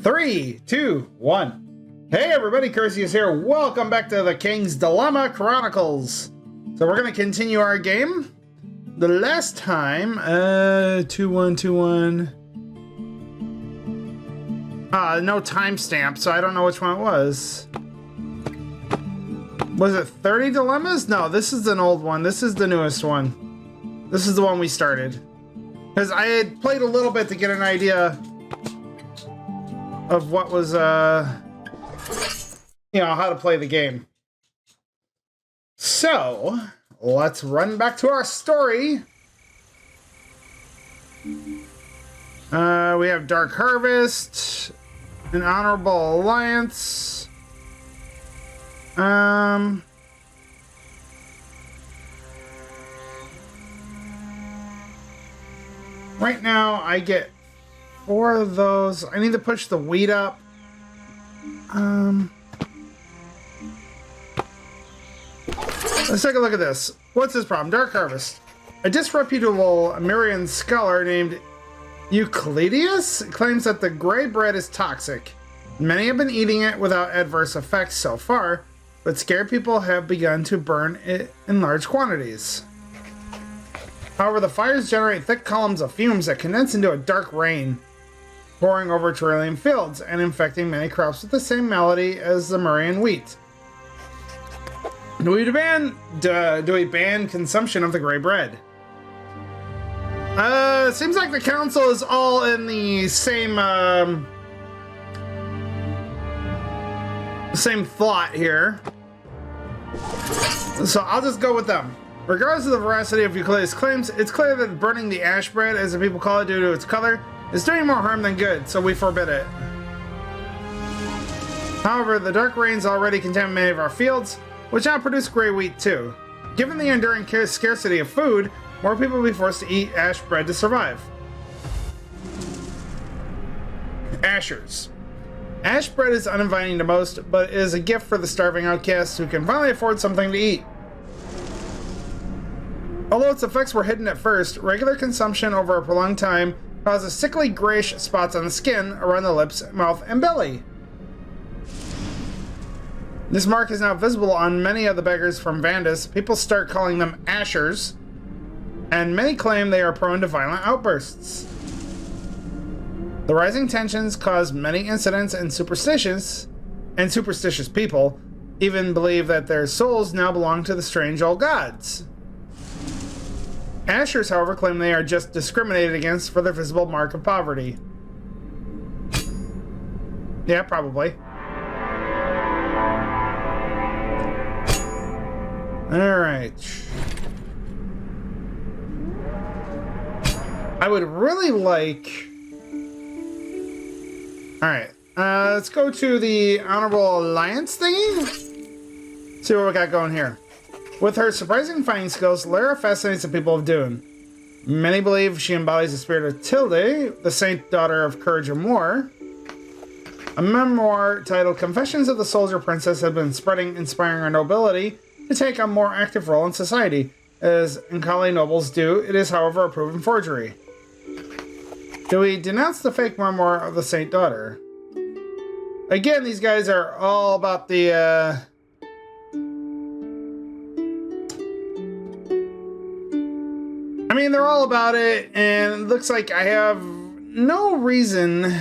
3, 2, 1. Hey everybody, Curseius here. Welcome back to the King's Dilemma Chronicles. So we're going to continue our game. The last time, 2121. No timestamp, so I don't know which one it was. Was it 30 dilemmas? No, this is an old one. This is the newest one. This is the one we started. Because I had played a little bit to get an idea of what was, how to play the game. So, let's run back to our story. We have Dark Harvest, an Honorable Alliance. Right now, I get 4 of those. I need to push the wheat up. Let's take a look at this. What's this problem? Dark Harvest. A disreputable Amirian scholar named Curseius claims that the gray bread is toxic. Many have been eating it without adverse effects so far, but scared people have begun to burn it in large quantities. However, the fires generate thick columns of fumes that condense into a dark rain, pouring over cerealium fields and infecting many crops with the same malady as the Amirian wheat. Do we ban consumption of the gray bread? Seems like the council is all in the same same thought here. So I'll just go with them. Regardless of the veracity of Curseius' claims, it's clear that burning the ash bread, as the people call it due to its color, is doing more harm than good, so we forbid it. However, the dark rains already contaminated our fields, which now produce gray wheat too. Given the enduring scarcity of food, more people will be forced to eat ash bread to survive. Ashers. Ash bread is uninviting to most, but is a gift for the starving outcasts who can finally afford something to eat. Although its effects were hidden at first, regular consumption over a prolonged time causes sickly grayish spots on the skin, around the lips, mouth, and belly. This mark is now visible on many of the beggars from Vandus. People start calling them Ashers, and many claim they are prone to violent outbursts. The rising tensions cause many incidents, and superstitious people even believe that their souls now belong to the strange old gods. Ashers, however, claim they are just discriminated against for their visible mark of poverty. Yeah, probably. Alright. I would really like... Alright. Let's go to the Honorable Alliance thingy. See what we got going here. With her surprising fighting skills, Lara fascinates the people of Dune. Many believe she embodies the spirit of Tilde, the saint daughter of courage and war. A memoir titled Confessions of the Soldier Princess has been inspiring our nobility to take a more active role in society. As Nkali nobles do, it is, however, a proven forgery. Do we denounce the fake memoir of the saint daughter? Again, these guys are all about the, I mean, they're all about it, and it looks like I have no reason.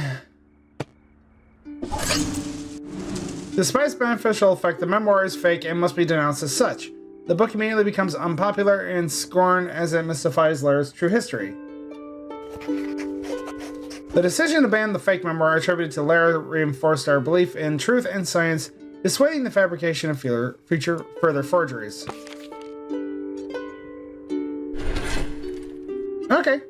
Despite its beneficial effect, the memoir is fake and must be denounced as such. The book immediately becomes unpopular and scorned as it mystifies Lara's true history. The decision to ban the fake memoir attributed to Lara reinforced our belief in truth and science, dissuading the fabrication of future further forgeries. Okay.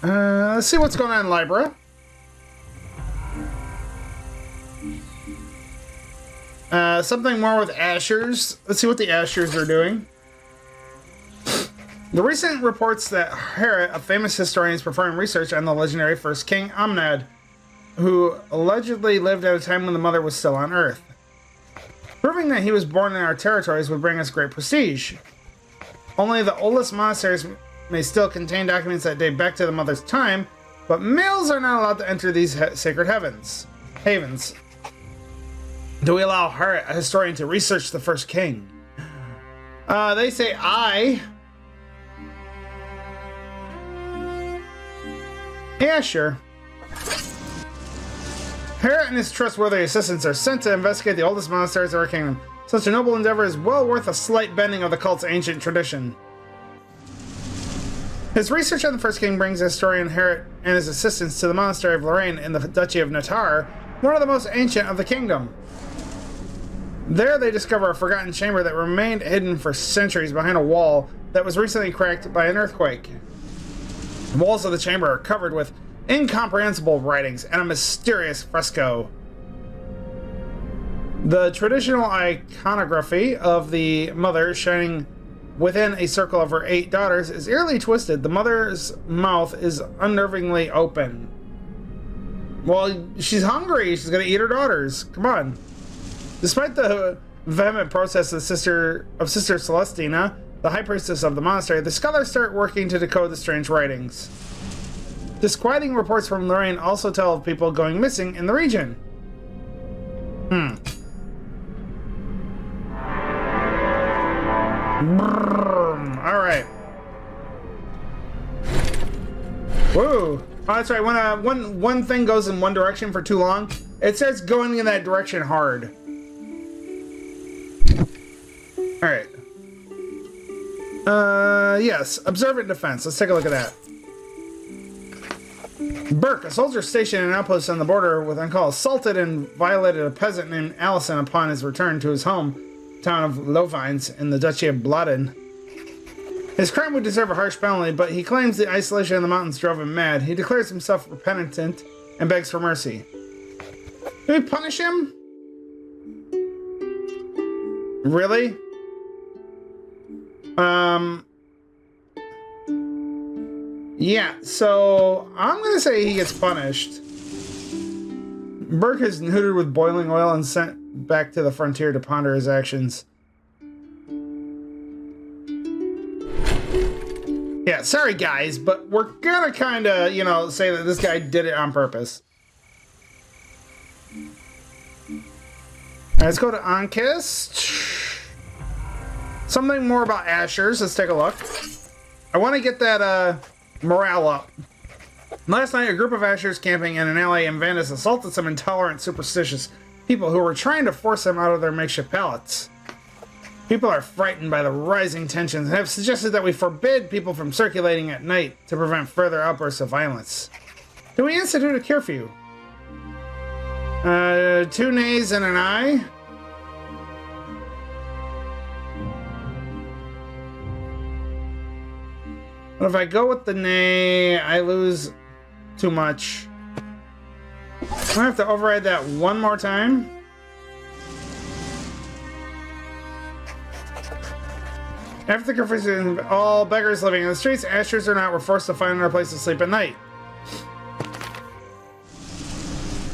Let's see what's going on in Libra. Something more with Ashers. Let's see what the Ashers are doing. The recent reports that Harriet, a famous historian, is performing research on the legendary first king Amnad, who allegedly lived at a time when the mother was still on Earth. Proving that he was born in our territories would bring us great prestige. Only the oldest monasteries may still contain documents that date back to the mother's time, but males are not allowed to enter these sacred havens. Do we allow her, a historian, to research the first king? They say aye. Yeah, sure. Harriet and his trustworthy assistants are sent to investigate the oldest monasteries of our kingdom. Such a noble endeavor is well worth a slight bending of the cult's ancient tradition. His research on the first king brings historian Harriet and his assistants to the monastery of Lorraine in the Duchy of Navarre, one of the most ancient of the kingdom. There they discover a forgotten chamber that remained hidden for centuries behind a wall that was recently cracked by an earthquake. The walls of the chamber are covered with incomprehensible writings and a mysterious fresco. The traditional iconography of the mother shining within a circle of her 8 daughters is eerily twisted. The mother's mouth is unnervingly open. Well, she's hungry. She's gonna eat her daughters. Come on. Despite the vehement protests of Sister Celestina, the high priestess of the monastery, the scholars start working to decode the strange writings. Disquieting reports from Lorraine also tell of people going missing in the region. Alright. Whoa. Oh, that's right. When one thing goes in one direction for too long, it starts going in that direction hard. Alright. Yes. Observant defense. Let's take a look at that. Burke, a soldier stationed in an outpost on the border with Uncall, assaulted and violated a peasant named Allison upon his return to his home town of Lovines in the Duchy of Bladen. His crime would deserve a harsh penalty, but he claims the isolation in the mountains drove him mad. He declares himself repentant and begs for mercy. Do we punish him? Really? Yeah, so I'm gonna say he gets punished. Burke is neutered with boiling oil and sent back to the frontier to ponder his actions. Yeah, sorry guys, but we're gonna kinda, you know, say that this guy did it on purpose. Alright, let's go to Ankist. Something more about Ashers. Let's take a look. I want to get that, morale up. Last night, a group of Ashers camping in an alley in Vandus assaulted some intolerant, superstitious people who were trying to force them out of their makeshift pallets. People are frightened by the rising tensions and have suggested that we forbid people from circulating at night to prevent further outbursts of violence. Do we institute a curfew? 2 nays and an aye. But if I go with the nay, I lose too much. I'm gonna have to override that one more time. After the curfew, all beggars living in the streets, Ashers or not, were forced to find another place to sleep at night.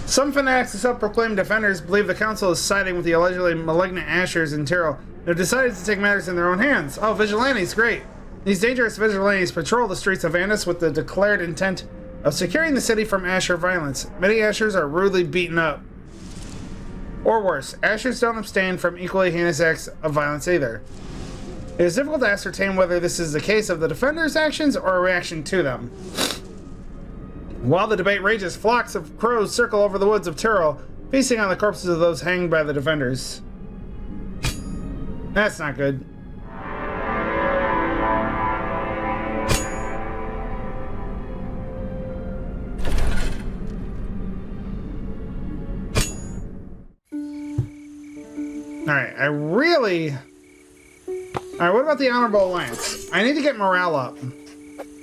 Some fanatics and self-proclaimed defenders believe the council is siding with the allegedly malignant Ashers in Tyrol. They've decided to take matters in their own hands. Oh, vigilantes, great. These dangerous vigilantes patrol the streets of Vandus with the declared intent of securing the city from Asher violence. Many Ashers are rudely beaten up. Or worse, Ashers don't abstain from equally heinous acts of violence either. It is difficult to ascertain whether this is the case of the defenders' actions or a reaction to them. While the debate rages, flocks of crows circle over the woods of Tyrol, feasting on the corpses of those hanged by the defenders. That's not good. Alright, Alright, what about the Honorable Alliance? I need to get morale up.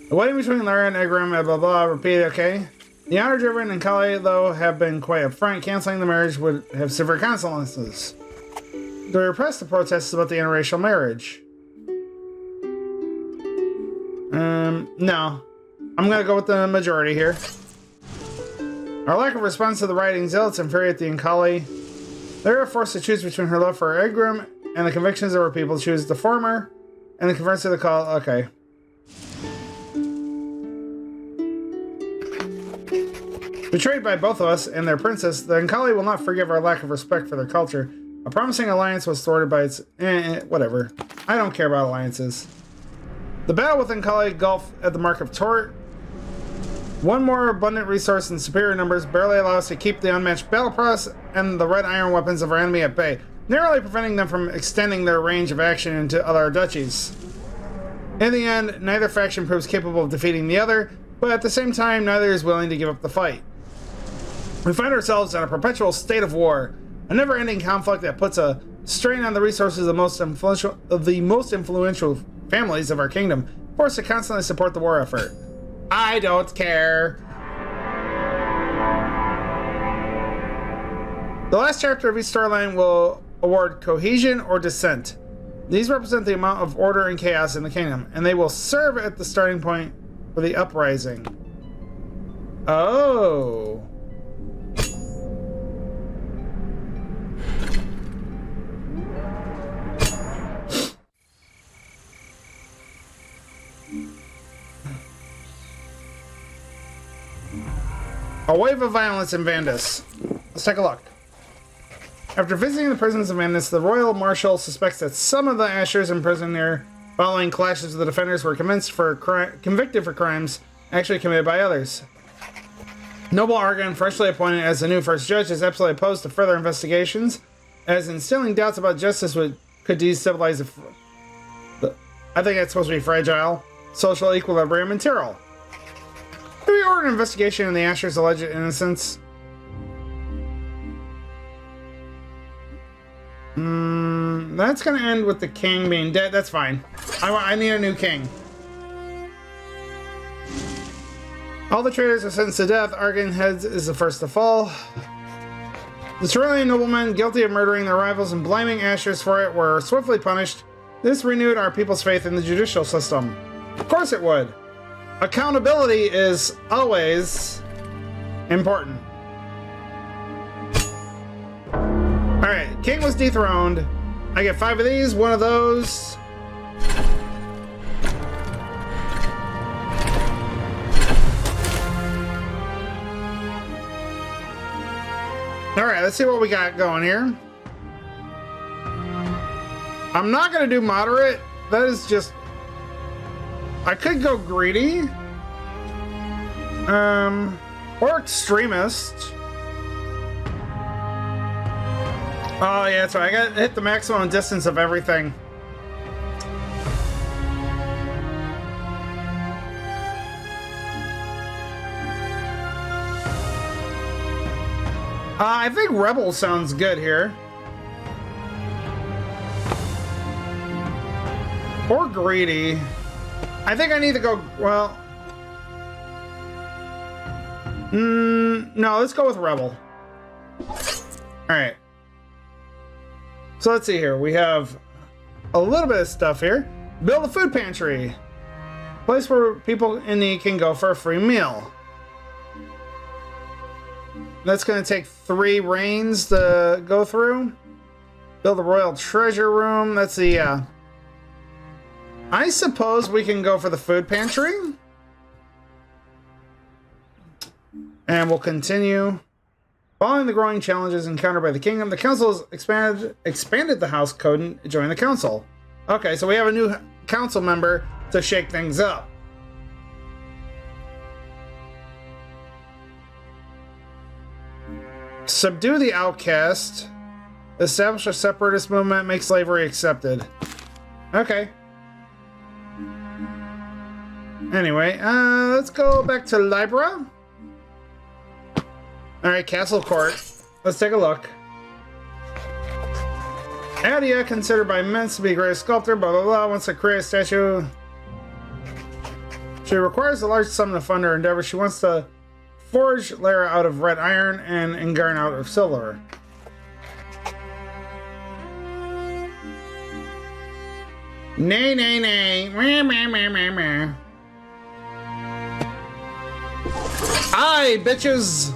The wedding between Lara and Egram, blah blah, repeat, okay? The honor-driven and Kali, though, have been quite upfront. Canceling the marriage would have severe consequences. They repressed the protests about the interracial marriage. No. I'm gonna go with the majority here. Our lack of response to the rioting zealots infuriate the Ankali. They are forced to choose between her love for Egram and the convictions of her people. Choose the former. and the converts of the call. Okay. Betrayed by both of us and their princess, the Ankali will not forgive our lack of respect for their culture. A promising alliance was thwarted by its... whatever. I don't care about alliances. The battle with Ankali Gulf at the Mark of Tort. One more abundant resource and superior numbers barely allow us to keep the unmatched battle press and the red iron weapons of our enemy at bay, narrowly preventing them from extending their range of action into other duchies. In the end, neither faction proves capable of defeating the other, but at the same time, neither is willing to give up the fight. We find ourselves in a perpetual state of war, a never-ending conflict that puts a strain on the resources of the most influential families of our kingdom, forced to constantly support the war effort. I don't care. The last chapter of each storyline will award cohesion or dissent. These represent the amount of order and chaos in the kingdom, and they will serve at the starting point for the uprising. Oh. A wave of violence in Vandus. Let's take a look. After visiting the prisons of Vandus, the Royal Marshal suspects that some of the Ashers imprisoned there following clashes with the defenders were convicted for crimes actually committed by others. Noble Argon, freshly appointed as the new first judge, is absolutely opposed to further investigations, as instilling doubts about justice could destabilize I think that's supposed to be fragile social equilibrium in Tyrrell. Do we order an investigation into the Asher's alleged innocence? That's gonna end with the king being dead. That's fine. I need a new king. All the traitors are sentenced to death. Argon Heads is the first to fall. The Tyrellian noblemen guilty of murdering their rivals and blaming Ashers for it were swiftly punished. This renewed our people's faith in the judicial system. Of course it would. Accountability is always important. Alright, king was dethroned. I get 5 of these, 1 of those. Alright, let's see what we got going here. I'm not going to do moderate. That is just... I could go greedy. Or extremist. Oh yeah, that's right. I gotta hit the maximum distance of everything. I think Rebel sounds good here. Or greedy. I think I need to go, well... no, let's go with Rebel. Alright. So let's see here. We have a little bit of stuff here. Build a food pantry. Place where people in need can go for a free meal. That's going to take 3 reigns to go through. Build a royal treasure room. That's the, I suppose we can go for the food pantry. And we'll continue. Following the growing challenges encountered by the kingdom, the council has expanded the house code and joined the council. Okay, so we have a new council member to shake things up. Subdue the outcast. Establish a separatist movement. Make slavery accepted. Okay. Anyway, let's go back to Libra. Alright, Castle Court. Let's take a look. Adia, considered by men to be a great sculptor, blah blah blah, wants to create a statue. She requires a large sum to fund her endeavor. She wants to forge Lara out of red iron and Ingarn out of silver. Nay, nay, nay. Meh, meh, meh, meh, meh. Aye, bitches!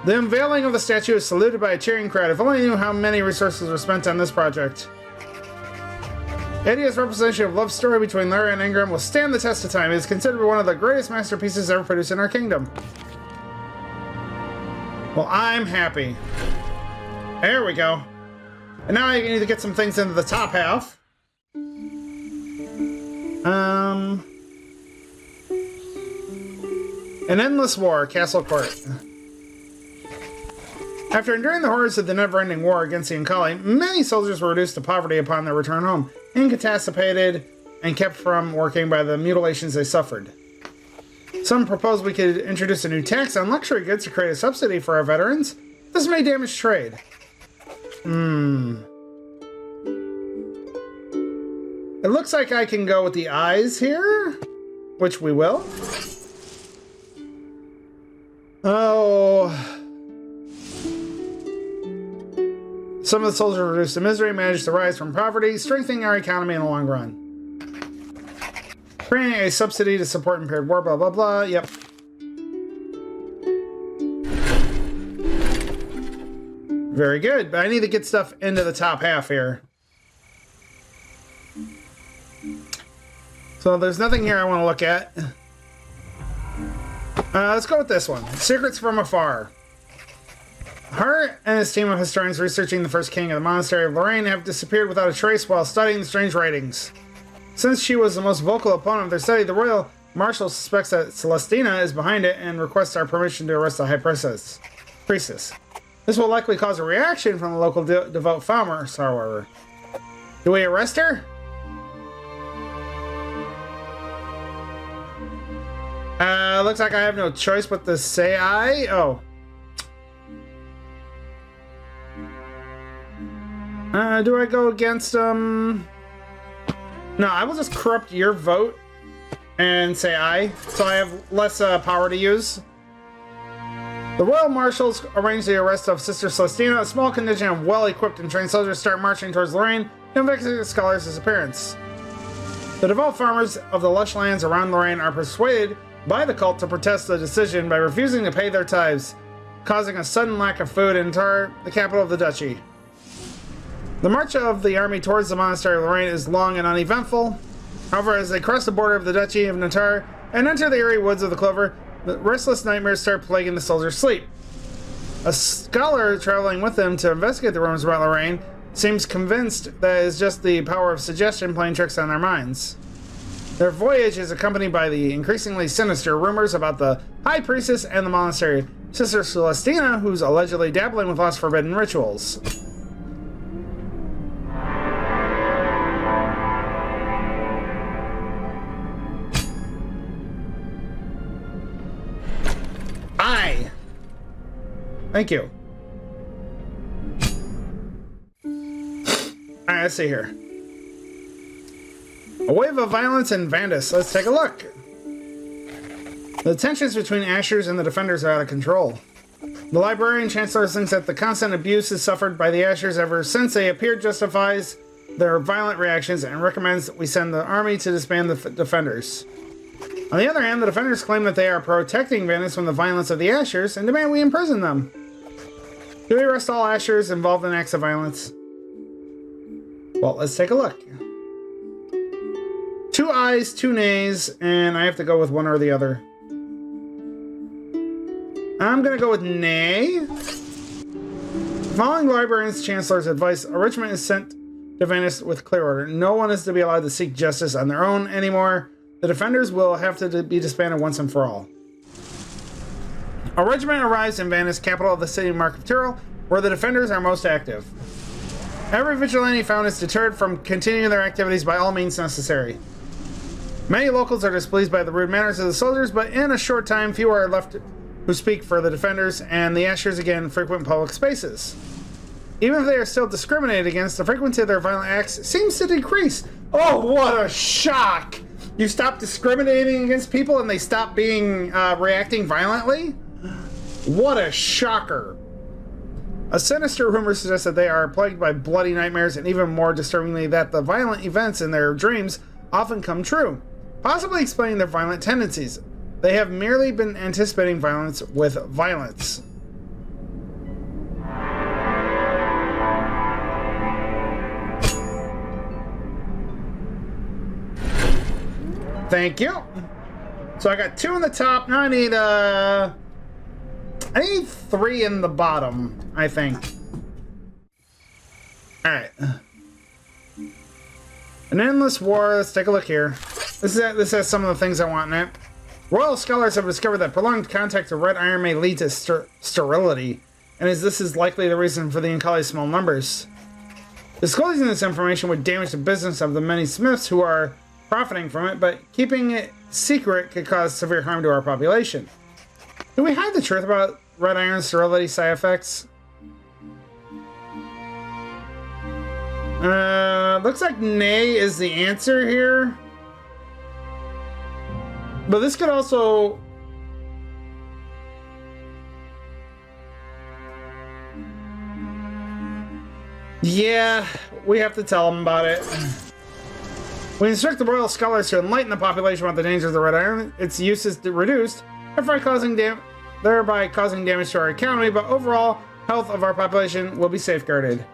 The unveiling of the statue is saluted by a cheering crowd. If only I knew how many resources were spent on this project. Idiot's representation of love story between Lara and Ingram will stand the test of time. It is considered one of the greatest masterpieces ever produced in our kingdom. Well, I'm happy. There we go. And now I need to get some things into the top half. An Endless War, Castle Court. After enduring the horrors of the never-ending war against the Uncali, many soldiers were reduced to poverty upon their return home, incapacitated and kept from working by the mutilations they suffered. Some proposed we could introduce a new tax on luxury goods to create a subsidy for our veterans. This may damage trade. It looks like I can go with the eyes here, which we will. Oh. Some of the soldiers reduced to misery managed to rise from poverty, strengthening our economy in the long run. Creating a subsidy to support impaired war, blah, blah, blah. Yep. Very good, but I need to get stuff into the top half here. So there's nothing here I want to look at. Let's go with this one. Secrets from Afar. Hart and his team of historians researching the first king of the monastery of Lorraine have disappeared without a trace while studying the strange writings. Since she was the most vocal opponent of their study, the royal marshal suspects that Celestina is behind it and requests our permission to arrest the high priestess. This will likely cause a reaction from the local devout farmers, however. Do we arrest her? Looks like I have no choice but to say aye. Oh. Do I go against, No, I will just corrupt your vote and say aye, so I have less power to use. The royal marshals arrange the arrest of Sister Celestina. A small contingent of well-equipped and trained soldiers start marching towards Lorraine to investigate the scholar's disappearance. The devout farmers of the lush lands around Lorraine are persuaded by the cult to protest the decision by refusing to pay their tithes, causing a sudden lack of food in Navarre, the capital of the duchy. The march of the army towards the monastery of Lorraine is long and uneventful. However, as they cross the border of the duchy of Navarre and enter the airy woods of the Clover, the restless nightmares start plaguing the soldiers' sleep. A scholar traveling with them to investigate the rumors about Lorraine seems convinced that it is just the power of suggestion playing tricks on their minds. Their voyage is accompanied by the increasingly sinister rumors about the high priestess and the monastery, Sister Celestina, who's allegedly dabbling with lost forbidden rituals. Aye. Thank you. Alright, let's see here. A wave of violence in Vandus. Let's take a look. The tensions between Ashers and the Defenders are out of control. The Librarian Chancellor thinks that the constant abuses suffered by the Ashers ever since they appeared justifies their violent reactions and recommends that we send the army to disband the Defenders. On the other hand, the Defenders claim that they are protecting Vandus from the violence of the Ashers and demand we imprison them. Do we arrest all Ashers involved in acts of violence? Well, let's take a look. 2 ayes, 2 nays, and I have to go with one or the other. I'm gonna go with nay. Following the Librarian's Chancellor's advice, a regiment is sent to Vandus with clear order. No one is to be allowed to seek justice on their own anymore. The Defenders will have to be disbanded once and for all. A regiment arrives in Vandus, capital of the city Mark of Tyrrell, where the Defenders are most active. Every vigilante found is deterred from continuing their activities by all means necessary. Many locals are displeased by the rude manners of the soldiers, but in a short time, few are left who speak for the Defenders, and the Ashers again frequent public spaces. Even if they are still discriminated against, the frequency of their violent acts seems to decrease. Oh, what a shock! You stop discriminating against people and they stop being, reacting violently? What a shocker. A sinister rumor suggests that they are plagued by bloody nightmares, and even more disturbingly, that the violent events in their dreams often come true, possibly explaining their violent tendencies. They have merely been anticipating violence with violence. Thank you. So I got 2 in the top. Now I need 3 in the bottom, I think. Alright. An endless war. Let's take a look here. This has some of the things I want in it. Royal scholars have discovered that prolonged contact with red iron may lead to sterility, and this is likely the reason for the Uncali's small numbers. Disclosing this information would damage the business of the many smiths who are profiting from it, but keeping it secret could cause severe harm to our population. Do we hide the truth about red iron sterility side effects? Looks like nay is the answer here. But this could also... Yeah, we have to tell them about it. We instruct the royal scholars to enlighten the population about the dangers of the red iron. Its use is reduced, thereby causing damage to our economy, but overall health of our population will be safeguarded.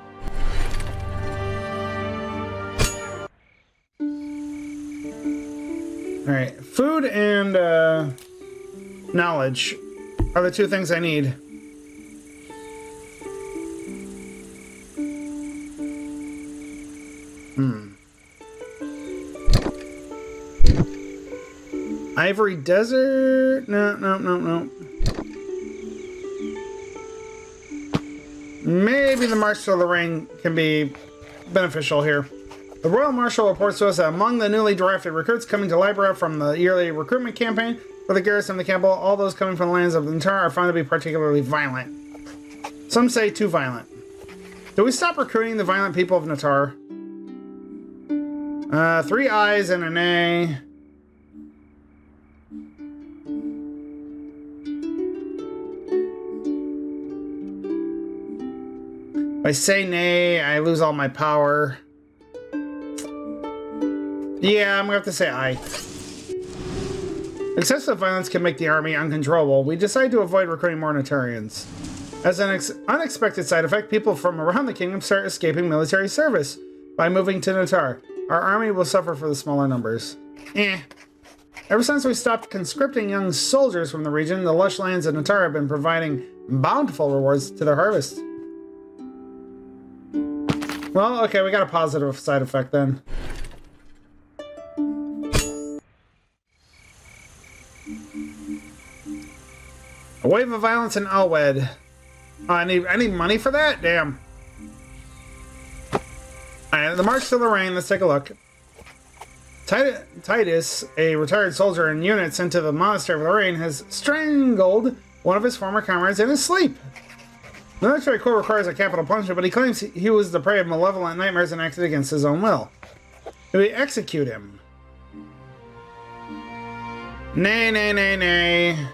Alright, food and knowledge are the 2 things I need. Ivory Desert? No. Maybe the March to the Ring can be beneficial here. The Royal Marshal reports to us that among the newly drafted recruits coming to Libra from the yearly recruitment campaign for the garrison of the capital, all those coming from the lands of the Natar are found to be particularly violent. Some say too violent. Do we stop recruiting the violent people of Natar? 3 I's and an A. If I say nay, I lose all my power. Yeah, I'm gonna have to say aye. Excessive violence can make the army uncontrollable. We decide to avoid recruiting more Natarians. As an unexpected side effect, people from around the kingdom start escaping military service. By moving to Natar, our army will suffer for the smaller numbers. Ever since we stopped conscripting young soldiers from the region, the lush lands of Natar have been providing bountiful rewards to their harvest. Well, okay, we got a positive side effect then. A wave of violence in Alwed. Oh, I need money for that? Damn. Alright, the March to the Rain, let's take a look. Titus, a retired soldier and unit sent to the Monastery of Lorraine, has strangled one of his former comrades in his sleep. The military code requires a capital punishment, but he claims he was the prey of malevolent nightmares and acted against his own will. Do we execute him? Nay, nay, nay, nay.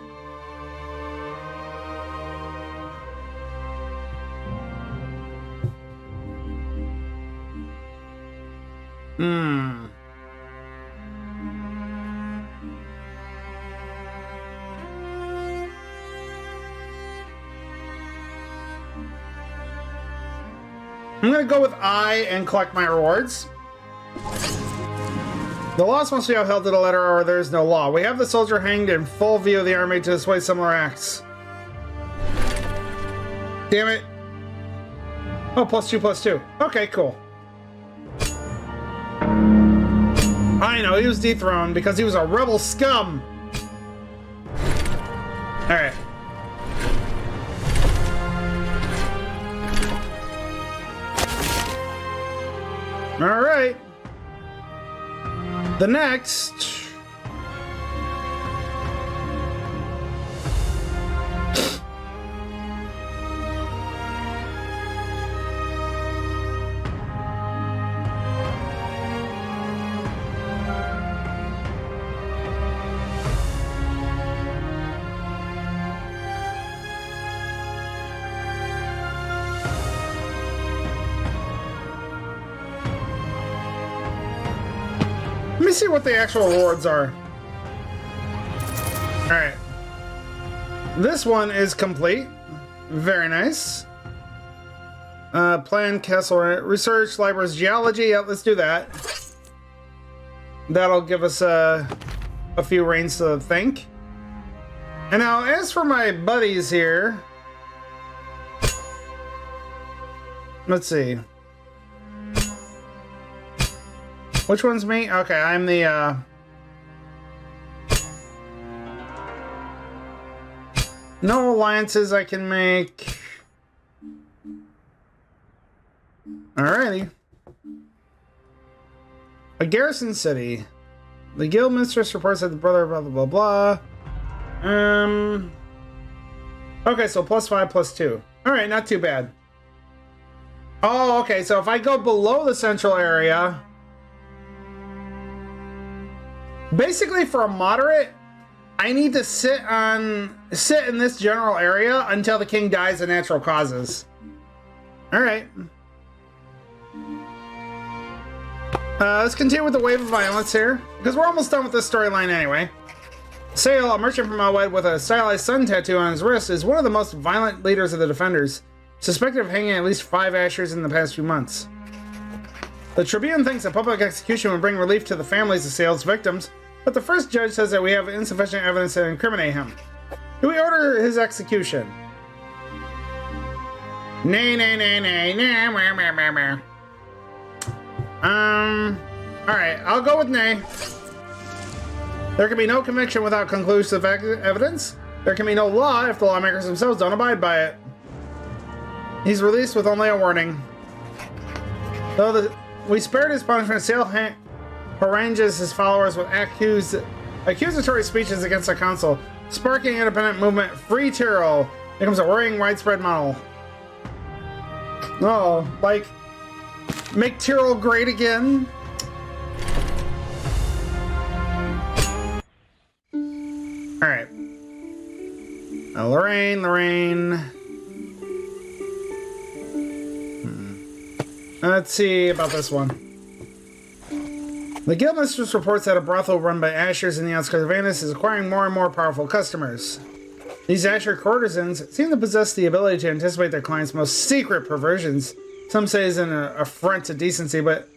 I'm gonna go with I and collect my rewards. The laws must be upheld to the letter or there is no law. We have the soldier hanged in full view of the army to display similar acts. Damn it. Oh, +2/+2. Okay, cool. I know, he was dethroned because he was a rebel scum. Alright. Alright. The next... Let me see what the actual rewards are. Alright. This one is complete. Very nice. Plan castle research, library's geology. Yeah, let's do that. That'll give us a few reigns to think. And now, as for my buddies here, let's see. Which one's me? Okay, I'm the, no alliances I can make. Alrighty. A garrison city. The guild mistress reports that the brother blah blah blah blah. Okay, so +5 +2. Alright, not too bad. Oh, okay, so if I go below the central area, basically for a moderate, I need to sit in this general area until the king dies of natural causes. Alright. Let's continue with the wave of violence here, because we're almost done with this storyline anyway. Sale, a merchant from Elwed with a stylized sun tattoo on his wrist, is one of the most violent leaders of the Defenders, suspected of hanging at least 5 ashers in the past few months. The Tribune thinks a public execution would bring relief to the families of Sale's victims, but the first judge says that we have insufficient evidence to incriminate him. Do we order his execution? Nay, nay, nay, nay, nay, meh, meh, meh, meh. Alright, I'll go with nay. There can be no conviction without conclusive evidence. There can be no law if the lawmakers themselves don't abide by it. He's released with only a warning. Though we spared his punishment, Sale harangues his followers with accusatory speeches against the council, sparking independent movement. Free Tyrol becomes a worrying widespread model. Oh, like, make Tyrol great again? Alright. Lorraine. Let's see about this one. The guildmistress reports that a brothel run by Ashers in the outskirts of Venice is acquiring more and more powerful customers. These Asher courtesans seem to possess the ability to anticipate their clients' most secret perversions. Some say it's an affront to decency, but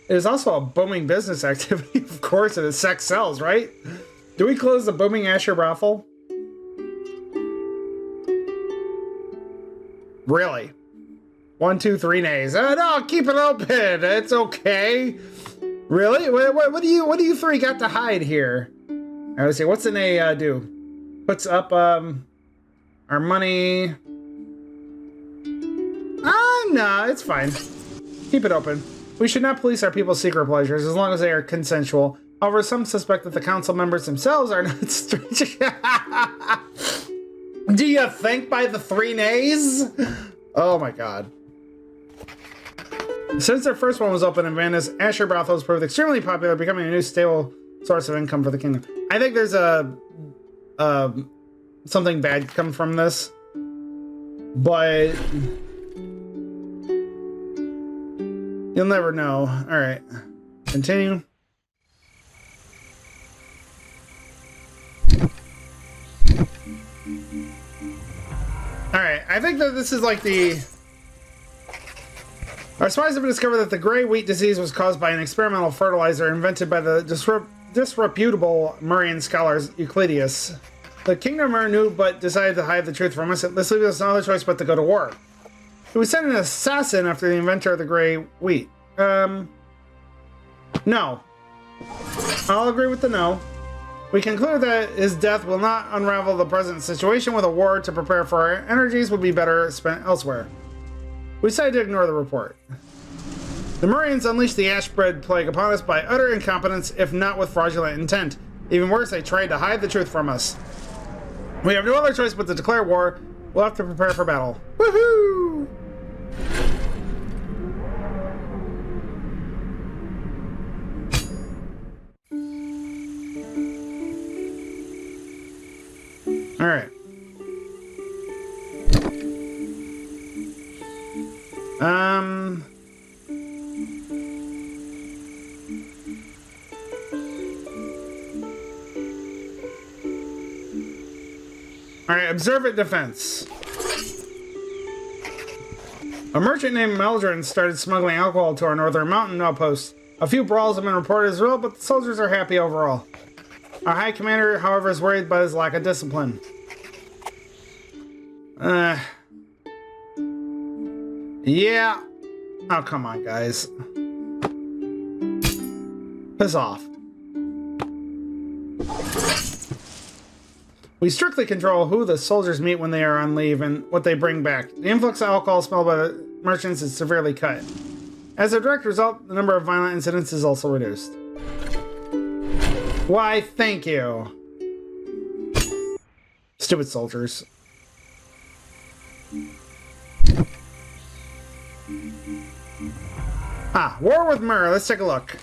it is also a booming business activity. Of course, it is. Sex sells, right? Do we close the booming Asher brothel? Really? 1, 2, 3 nays. No, keep it open. It's okay. Really? What do you three got to hide here? I would say, what's an A do? Puts up our money. No, it's fine. Keep it open. We should not police our people's secret pleasures as long as they are consensual. However, some suspect that the council members themselves are not strange. Do you think by the 3 nays? Oh my god. Since their first one was open in Venice, Asher brothels proved extremely popular, becoming a new stable source of income for the kingdom. I think there's something bad come from this, but you'll never know. All right, continue. All right, I think that this is like the. Our spies have discovered that the gray wheat disease was caused by an experimental fertilizer invented by the disreputable Murrian scholar Euclidius. The kingdom knew but decided to hide the truth from us. This leaves us no other choice but to go to war. We sent an assassin after the inventor of the gray wheat. No. I'll agree with the no. We conclude that his death will not unravel the present situation with a war to prepare for. Our energies would be better spent elsewhere. We decided to ignore the report. The Murrians unleashed the Ashbred plague upon us by utter incompetence, if not with fraudulent intent. Even worse, they tried to hide the truth from us. We have no other choice but to declare war. We'll have to prepare for battle. Woohoo! All right. Alright, observant defense. A merchant named Meldrin started smuggling alcohol to our northern mountain outpost. A few brawls have been reported as well, but the soldiers are happy overall. Our High Commander, however, is worried by his lack of discipline. Yeah. Oh, come on, guys. Piss off. We strictly control who the soldiers meet when they are on leave and what they bring back. The influx of alcohol smelled by the merchants is severely cut. As a direct result, the number of violent incidents is also reduced. Why, thank you. Stupid soldiers. Ah, War with Myrrh. Let's take a look.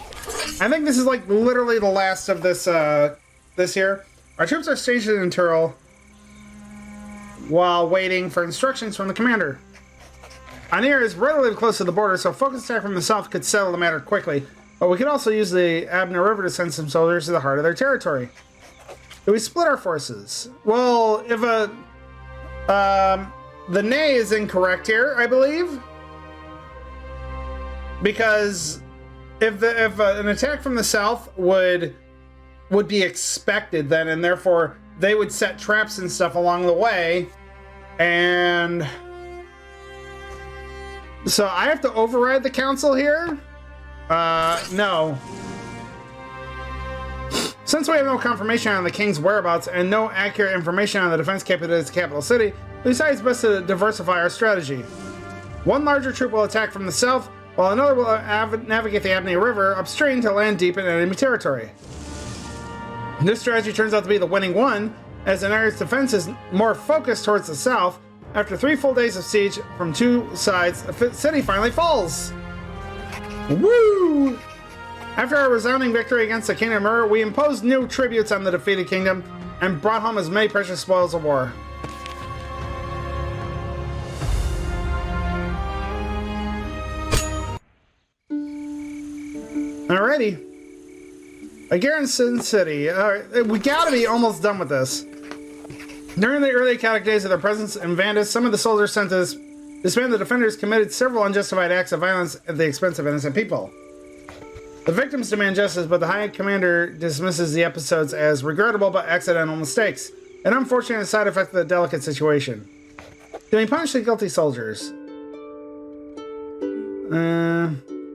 I think this is like literally the last of this this here. Our troops are stationed in Turl while waiting for instructions from the commander. Anir is relatively close to the border, so a focused attack from the south could settle the matter quickly. But we could also use the Abner River to send some soldiers to the heart of their territory. Do we split our forces? Well, if the nay is incorrect here, I believe. Because if an attack from the south would be expected then, and therefore they would set traps and stuff along the way, and so I have to override the council here? No. Since we have no confirmation on the king's whereabouts and no accurate information on the defense capabilities of the capital city, we decided it's best to diversify our strategy. One larger troop will attack from the south, while another will navigate the Abney River upstream to land deep in enemy territory. This strategy turns out to be the winning one, as Anar's defense is more focused towards the south. After 3 full days of siege from 2 sides, the city finally falls. Woo! After our resounding victory against the Kingdom of Myrrh, we imposed new tributes on the defeated kingdom and brought home as many precious spoils of war. Alrighty. A garrison city. Alright, we gotta be almost done with this. During the early chaotic days of their presence in Vandus, some of the soldiers sent to disband the defenders committed several unjustified acts of violence at the expense of innocent people. The victims demand justice, but the High Commander dismisses the episodes as regrettable but accidental mistakes, an unfortunate side effect of the delicate situation. Do we punish the guilty soldiers?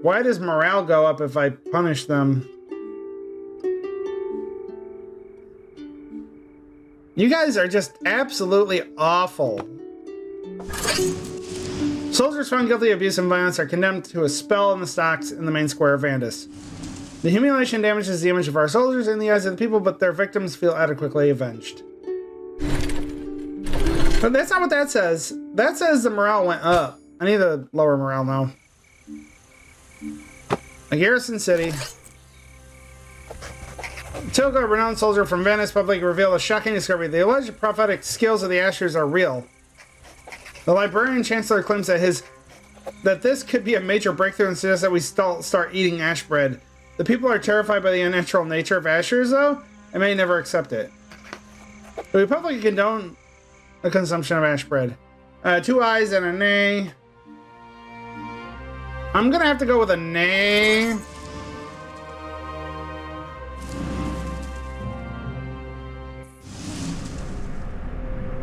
Why does morale go up if I punish them? You guys are just absolutely awful. Soldiers found guilty of abuse and violence are condemned to a spell in the stocks in the main square of Vandus. The humiliation damages the image of our soldiers in the eyes of the people, but their victims feel adequately avenged. But that's not what that says. That says the morale went up. I need to lower morale now. A garrison city. Tilga, a renowned soldier from Venice, publicly revealed a shocking discovery. The alleged prophetic skills of the Ashers are real. The librarian chancellor claims that this could be a major breakthrough and suggests that we start eating ash bread. The people are terrified by the unnatural nature of Ashers, though, and may never accept it. We publicly condone the consumption of ash bread. 2 ayes and a nay. I'm gonna have to go with a nay.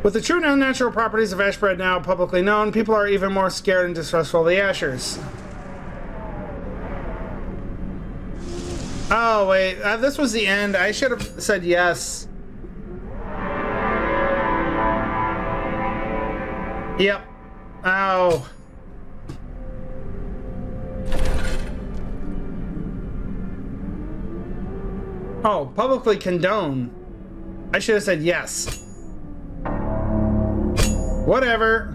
With the true and unnatural properties of ash bread now publicly known, people are even more scared and distrustful of the Ashers. Oh, wait. This was the end. I should have said yes. Yep. Oh. Oh, publicly condone. I should have said yes. Whatever.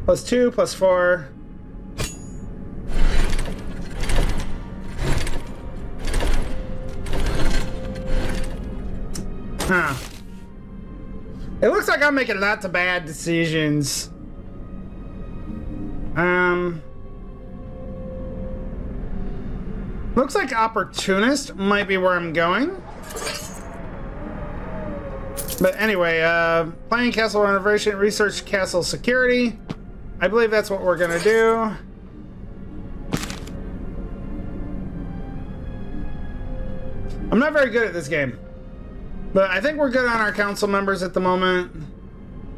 +2, +4. Huh. It looks like I'm making lots of bad decisions. Looks like opportunist might be where I'm going. But anyway, planning castle renovation, research castle security. I believe that's what we're gonna do. I'm not very good at this game. But I think we're good on our council members at the moment.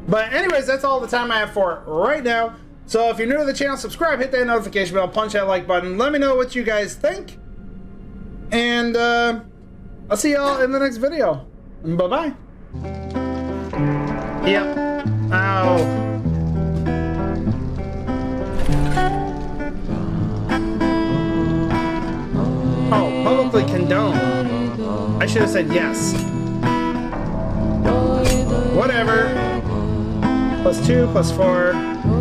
But anyways, that's all the time I have for right now. So if you're new to the channel, subscribe, hit that notification bell, punch that like button. Let me know what you guys think. And I'll see y'all in the next video. Bye-bye. Yep. Ow. Oh, publicly condone. I should have said yes. Whatever. +2, +4.